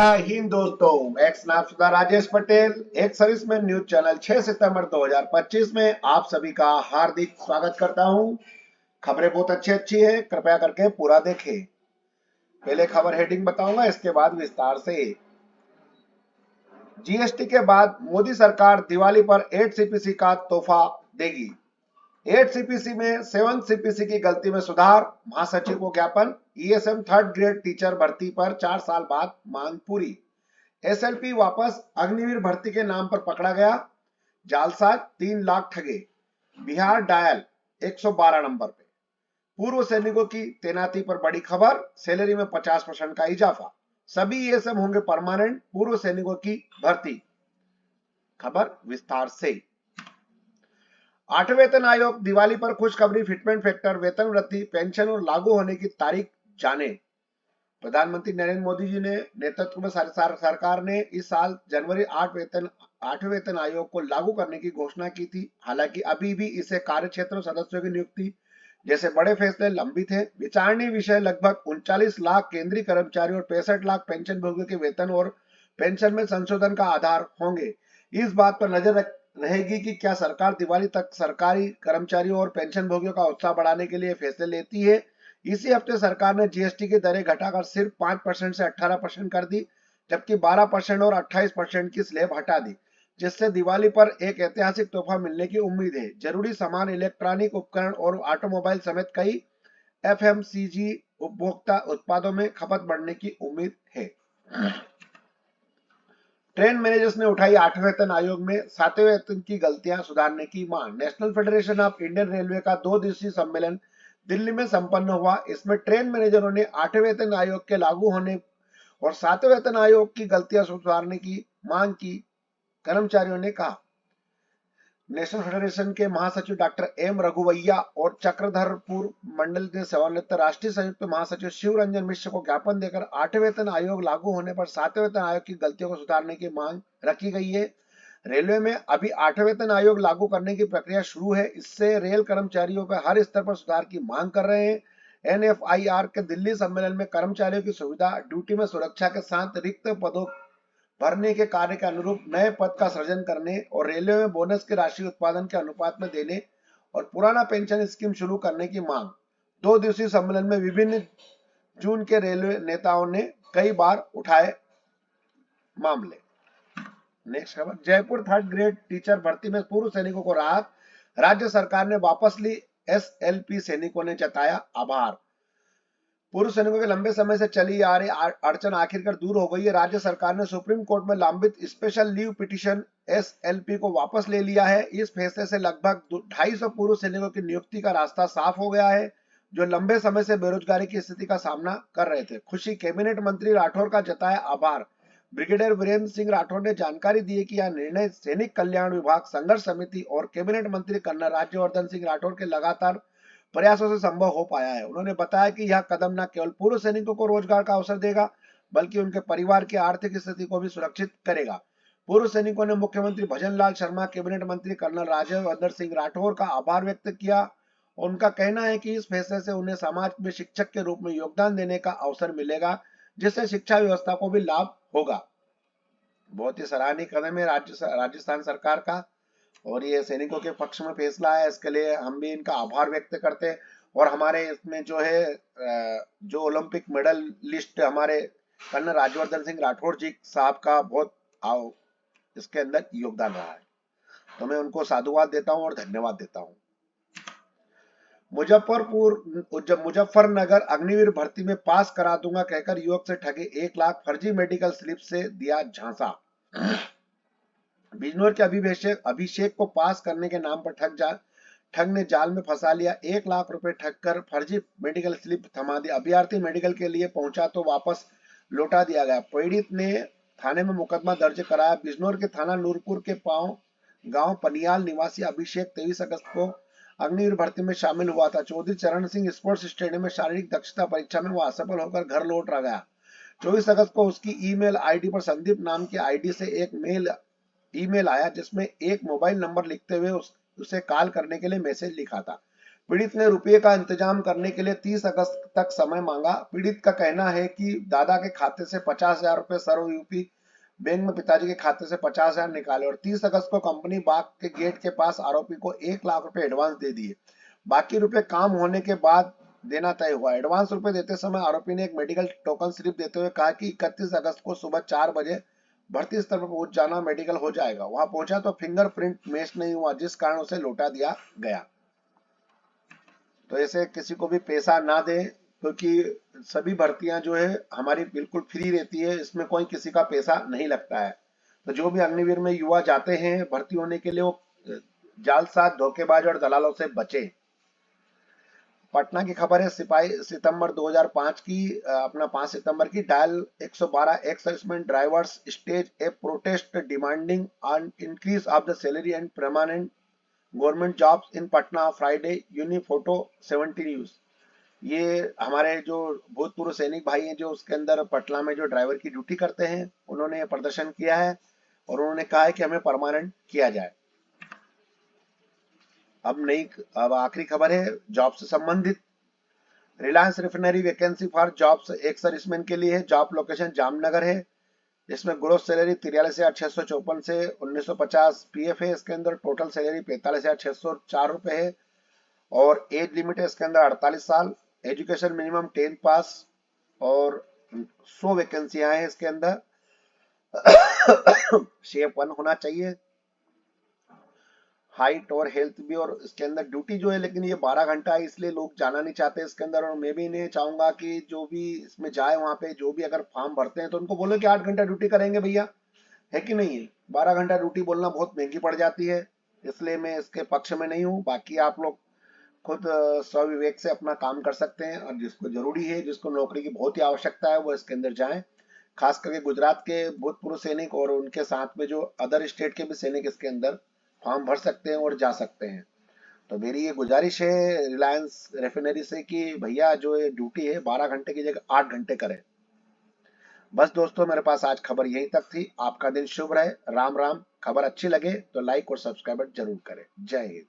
हिंद दोस्तों, मैं स्नापशुदा राजेश पटेल एक सर्विसमैन न्यूज चैनल 6 सितंबर 2025 में आप सभी का हार्दिक स्वागत करता हूं। खबरें बहुत अच्छी अच्छी है, कृपया करके पूरा देखें। पहले खबर हेडिंग बताऊंगा, इसके बाद विस्तार से। जीएसटी के बाद मोदी सरकार दिवाली पर 8 सीपीसी का तोहफा देगी। 8 सीपीसी में 7 सीपीसी की गलती में सुधार, महासचिव को ज्ञापन। ईएसएम थर्ड ग्रेड टीचर भर्ती पर 4 साल बाद मांग पूरी। एसएलपी वापस, अग्निवीर भर्ती के नाम पर पकड़ा गया जालसाज, 3 लाख ठगे। बिहार डायल 112 नंबर पे। पूर्व सैनिकों की तैनाती पर बड़ी खबर, सैलरी में 50% का इजाफा। सभी ईएसएम होंगे परमानेंट, पूर्व सैनिकों की भर्ती। खबर विस्तार से। 8वें वेतन आयोग दिवाली पर खुशखबरी, फिटमेंट फैक्टर, वेतन वृद्धि, पेंशन और लागू होने की तारीख जाने। प्रधानमंत्री नरेंद्र मोदी जी ने नेतृत्व में सरकार ने इस साल जनवरी 8वें वेतन आयोग को लागू करने की घोषणा की थी। हालांकि अभी भी इसे कार्य क्षेत्र सदस्यों की नियुक्ति जैसे बड़े फैसले लंबित है। विचारणीय विषय लगभग 39 लाख केंद्रीय कर्मचारियों और 65 लाख पेंशन भोगियों के वेतन और पेंशन में संशोधन का आधार होंगे। इस बात पर नजर रहेगी कि क्या सरकार दिवाली तक सरकारी कर्मचारियों और पेंशन भोगियों का उत्साह बढ़ाने के लिए फैसले लेती है। इसी हफ्ते सरकार ने जीएसटी की दरें घटाकर सिर्फ 5% से 18% कर दी, जबकि 12% और 28% की स्लैब हटा दी, जिससे दिवाली पर एक ऐतिहासिक तोहफा मिलने की उम्मीद है। जरूरी सामान, इलेक्ट्रॉनिक उपकरण और ऑटोमोबाइल समेत कई एफएमसीजी उपभोक्ता उत्पादों में खपत बढ़ने की उम्मीद है। ट्रेन मैनेजर्स ने उठाई 8वें वेतन आयोग में 7वें वेतन की गलतियां सुधारने की मांग। National federation of Indian railway का 2 दिवसीय सम्मेलन दिल्ली में संपन्न हुआ। इसमें ट्रेन मैनेजरों ने 8वें वेतन आयोग के लागू होने और 7वें वेतन आयोग की गलतियां सुधारने की मांग की। कर्मचारियों ने कहा। नेशनल फेडरेशन के महासचिव डॉक्टर एम रघुवैया और चक्रधरपुर मंडल के सेवानिवृत्त राष्ट्रीय संयुक्त महासचिव शिव रंजन मिश्र को ज्ञापन देकर 8वें वेतन आयोग लागू होने पर 7वें वेतन आयोग की गलतियों को सुधारने की मांग रखी गई है। रेलवे में अभी 8वें वेतन आयोग लागू करने की प्रक्रिया शुरू है। इससे रेल कर्मचारियों पर हर स्तर पर सुधार की मांग कर रहे हैं। एनएफआईआर के दिल्ली सम्मेलन में कर्मचारियों की सुविधा, ड्यूटी में सुरक्षा के साथ रिक्त पदों भरने के कार्य के अनुरूप नए पद का सृजन करने और रेलवे में बोनस की राशि उत्पादन के अनुपात में देने और पुराना पेंशन स्कीम शुरू करने की मांग। 2 दिवसीय सम्मेलन में विभिन्न जून के रेलवे नेताओं ने कई बार उठाए मामले। नेक्स्ट खबर, जयपुर थर्ड ग्रेड टीचर भर्ती में पूर्व सैनिकों को राहत, राज्य सरकार ने वापस ली। एसएलपी सैनिकों ने जताया आभार। पूर्व सैनिकों के लंबे समय से चली आ रही अड़चन आखिरकार दूर हो गई है। राज्य सरकार ने सुप्रीम कोर्ट में लंबित स्पेशल लीव पिटीशन एसएलपी को वापस ले लिया है। इस फैसले से लगभग 250 पूर्व सैनिकों की नियुक्ति का रास्ता साफ हो गया है, जो लंबे समय से बेरोजगारी की स्थिति का सामना कर रहे थे। खुशी, कैबिनेट मंत्री राठौर का जताया आभार। ब्रिगेडियर वीरेंद्र सिंह राठौर ने जानकारी दी कि यह निर्णय सैनिक कल्याण विभाग, संघर्ष समिति और कैबिनेट मंत्री कर्नल राज्यवर्धन सिंह राठौर के लगातार प्रयासों से संभव हो पाया है। उन्होंने बताया कि यह कदम न केवल पूर्व सैनिकों को रोजगार का अवसर देगा, बल्कि उनके परिवार की आर्थिक स्थिति को भी सुरक्षित करेगा। पूर्व सैनिकों ने मुख्यमंत्री भजन लाल शर्मा, कैबिनेट मंत्री कर्नल राज्यवर्धन सिंह राठौर का आभार व्यक्त किया। उनका कहना है कि इस फैसले से उन्हें समाज में शिक्षक के रूप में योगदान देने का अवसर मिलेगा, जिससे शिक्षा व्यवस्था को भी लाभ होगा। बहुत ही सराहनीय कदम है राजस्थान सरकार का, और ये सैनिकों के पक्ष में फैसला है। इसके लिए हम भी इनका आभार व्यक्त करते हैं। और हमारे इसमें जो है जो ओलंपिक मेडल लिस्ट हमारे कर्नल राज्यवर्धन सिंह राठौर जी साहब का बहुत इसके अंदर योगदान रहा है, तो मैं उनको साधुवाद देता हूं और धन्यवाद देता हूं। मुजफ्फरनगर अग्निवीर भर्ती में पास करा दूंगा कहकर युवक से ठगे 1 लाख, फर्जी मेडिकल स्लिप से दिया झांसा। बिजनौर के अभिषेक को पास करने के नाम पर ठग ने जाल में फंसा लिया। 1 लाख रुपए ठग कर फर्जी मेडिकल स्लिप थमा दी। अभ्यर्थी मेडिकल के लिए पहुंचा तो वापस लौटा दिया गया। पीड़ित ने थाने में मुकदमा दर्ज कराया। बिजनौर के थाना नूरपुर के गांव पनियाल निवासी अभिषेक 23 अगस्त को अग्निवीर भर्ती में शामिल हुआ था। चौधरी चरण सिंह स्पोर्ट्स स्टेडियम में शारीरिक दक्षता परीक्षा में वह असफल होकर घर लौट गया। 24 अगस्त को उसकी ईमेल आईडी पर संदीप नाम की आईडी से एक ईमेल आया, जिसमें एक मोबाइल नंबर लिखते हुए उसे कॉल करने के लिए मैसेज लिखा था। पीड़ित ने रुपये का इंतजाम करने के लिए 30 अगस्त तक समय मांगा। पीड़ित का कहना है कि दादा के खाते से 50,000 रुपए सर्व यूपी बैंक में पिताजी के खाते से 50,000 निकाले और 30 अगस्त को कंपनी बाग के गेट के पास आरोपी को 1 लाख रुपए एडवांस दे दिए। बाकी रुपए काम होने के बाद देना तय हुआ। एडवांस रुपए देते समय आरोपी ने एक मेडिकल टोकन स्लिप देते हुए कहा कि 31 अगस्त को सुबह 4 बजे भर्ती स्थल पर पहुंच जाना, मेडिकल हो जाएगा। वहां पहुंचा तो फिंगरप्रिंट मैच नहीं हुआ, जिस कारण उसे लौटा दिया गया। तो ऐसे किसी को भी पैसा ना दे, क्योंकि सभी भर्तियां जो है हमारी बिल्कुल फ्री रहती है, इसमें कोई किसी का पैसा नहीं लगता है। तो जो भी अग्निवीर में युवा जाते हैं भर्ती होने के लिए, वो जालसाज, धोखेबाज और दलालों से बचे। पटना की खबर है, सिपाही सितंबर 2005 की, अपना 5 सितंबर की, dial 112 ex serviceman drivers stage a protest demanding on increase of the salary and permanent government jobs in Patna Friday, यूनिफोटो 70 न्यूज। ये हमारे जो भूतपूर्व सैनिक भाई हैं, जो उसके अंदर पटना में जो ड्राइवर की ड्यूटी करते हैं, उन्होंने प्रदर्शन किया है और उन्होंने कहा है कि हमें परमानेंट किया जाए। अब आखिरी खबर है जॉब से संबंधित। Reliance refinery vacancy for jobs एक सर्विसमैन के लिए है। जॉब लोकेशन जामनगर है। इसमें ग्रोस सैलरी 43,654 से 1950 पीएफ है। इसके अंदर टोटल सैलरी 45,604 रुपए है और एज लिमिट है इसके अंदर 48 साल। एजुकेशन मिनिमम 10 पास और 100 वैकेंसियां हैं इसके अंदर। शेप 1 होना चाहिए, हाइट और हेल्थ भी, और इसके अंदर ड्यूटी जो है, लेकिन ये 12 घंटा है इसलिए लोग जाना नहीं चाहते इसके अंदर। और मैं भी इन्हें चाहूंगा कि जो भी इसमें जाए, वहां पे जो भी अगर फॉर्म भरते हैं तो उनको बोलो कि 8 घंटा ड्यूटी करेंगे भैया, है कि नहीं है। 12 घंटा ड्यूटी बोलना बहुत महंगी पड़ जाती है, इसलिए मैं इसके पक्ष में नहीं हूँ। बाकी आप लोग खुद स्वविवेक से अपना काम कर सकते हैं, और जिसको जरूरी है, जिसको नौकरी की बहुत ही आवश्यकता है, वो इसके अंदर जाए। खास करके गुजरात के भूतपूर्व सैनिक और उनके साथ में जो अदर स्टेट के भी सैनिक इसके अंदर फॉर्म भर सकते हैं और जा सकते हैं। तो मेरी ये गुजारिश है रिलायंस रिफाइनरी से कि भैया जो ये ड्यूटी है 12 घंटे की जगह 8 घंटे करें। बस दोस्तों, मेरे पास आज खबर यहीं तक थी। आपका दिन शुभ रहे। राम राम। खबर अच्छी लगे तो लाइक और सब्सक्राइब जरूर करें। जय हिंद।